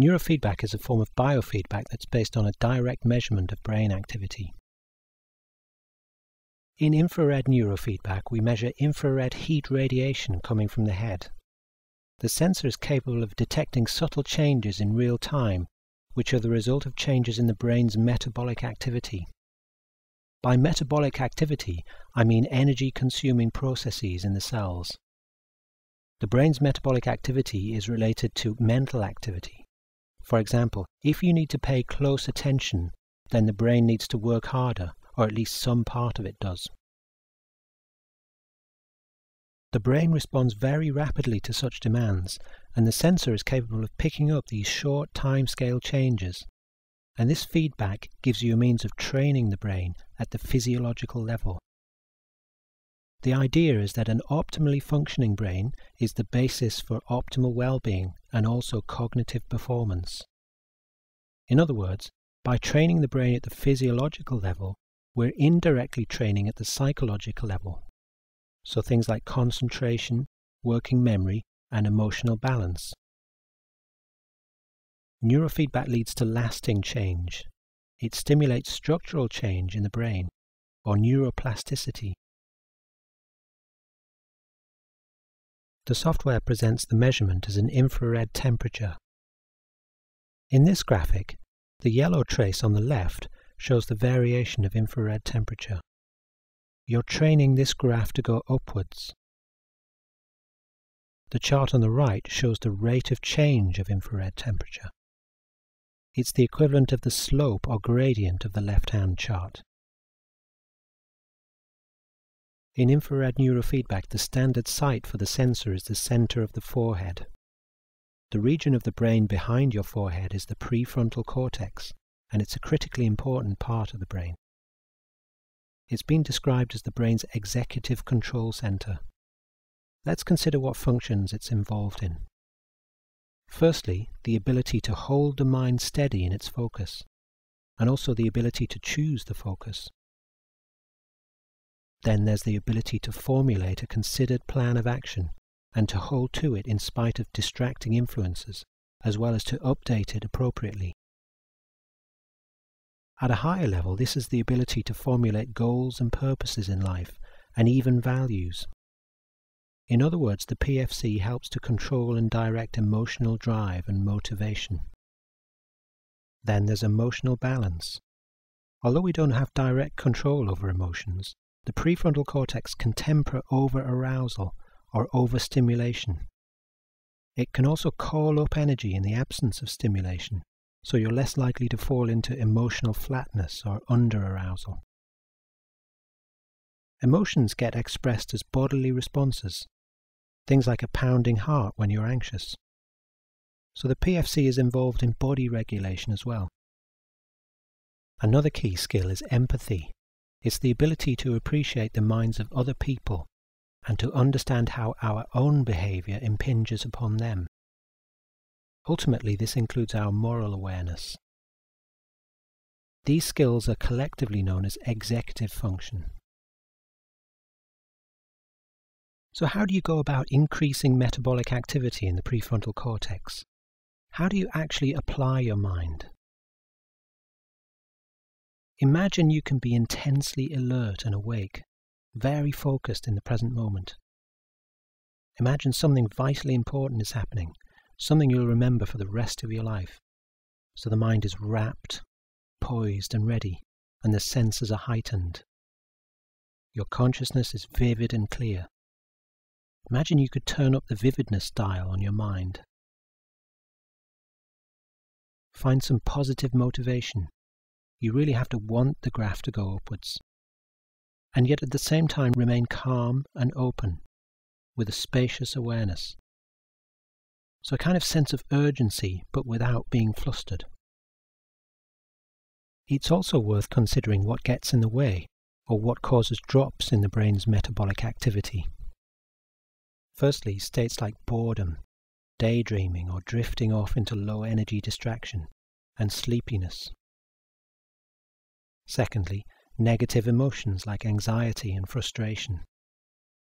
Neurofeedback is a form of biofeedback that's based on a direct measurement of brain activity. In infrared neurofeedback, we measure infrared heat radiation coming from the head. The sensor is capable of detecting subtle changes in real time, which are the result of changes in the brain's metabolic activity. By metabolic activity, I mean energy-consuming processes in the cells. The brain's metabolic activity is related to mental activity. For example, if you need to pay close attention, then the brain needs to work harder, or at least some part of it does. The brain responds very rapidly to such demands, and the sensor is capable of picking up these short timescale changes. And this feedback gives you a means of training the brain at the physiological level. The idea is that an optimally functioning brain is the basis for optimal well-being and also cognitive performance. In other words, by training the brain at the physiological level, we're indirectly training at the psychological level. So things like concentration, working memory, and emotional balance. Neurofeedback leads to lasting change. It stimulates structural change in the brain, or neuroplasticity. The software presents the measurement as an infrared temperature. In this graphic, the yellow trace on the left shows the variation of infrared temperature. You're training this graph to go upwards. The chart on the right shows the rate of change of infrared temperature. It's the equivalent of the slope or gradient of the left-hand chart. In infrared neurofeedback, the standard site for the sensor is the center of the forehead. The region of the brain behind your forehead is the prefrontal cortex, and it's a critically important part of the brain. It's been described as the brain's executive control center. Let's consider what functions it's involved in. Firstly, the ability to hold the mind steady in its focus, and also the ability to choose the focus. Then there's the ability to formulate a considered plan of action and to hold to it in spite of distracting influences, as well as to update it appropriately. At a higher level, this is the ability to formulate goals and purposes in life, and even values. In other words, the PFC helps to control and direct emotional drive and motivation. Then there's emotional balance. Although we don't have direct control over emotions, the prefrontal cortex can temper over-arousal or overstimulation. It can also call up energy in the absence of stimulation, so you're less likely to fall into emotional flatness or under-arousal. Emotions get expressed as bodily responses, things like a pounding heart when you're anxious. So the PFC is involved in body regulation as well. Another key skill is empathy. It's the ability to appreciate the minds of other people and to understand how our own behavior impinges upon them. Ultimately, this includes our moral awareness. These skills are collectively known as executive function. So how do you go about increasing metabolic activity in the prefrontal cortex? How do you actually apply your mind? Imagine you can be intensely alert and awake, very focused in the present moment. Imagine something vitally important is happening, something you'll remember for the rest of your life. So the mind is rapt, poised and ready, and the senses are heightened. Your consciousness is vivid and clear. Imagine you could turn up the vividness dial on your mind. Find some positive motivation. You really have to want the graph to go upwards. And yet at the same time remain calm and open, with a spacious awareness. So a kind of sense of urgency, but without being flustered. It's also worth considering what gets in the way, or what causes drops in the brain's metabolic activity. Firstly, states like boredom, daydreaming or drifting off into low energy distraction, and sleepiness. Secondly, negative emotions like anxiety and frustration.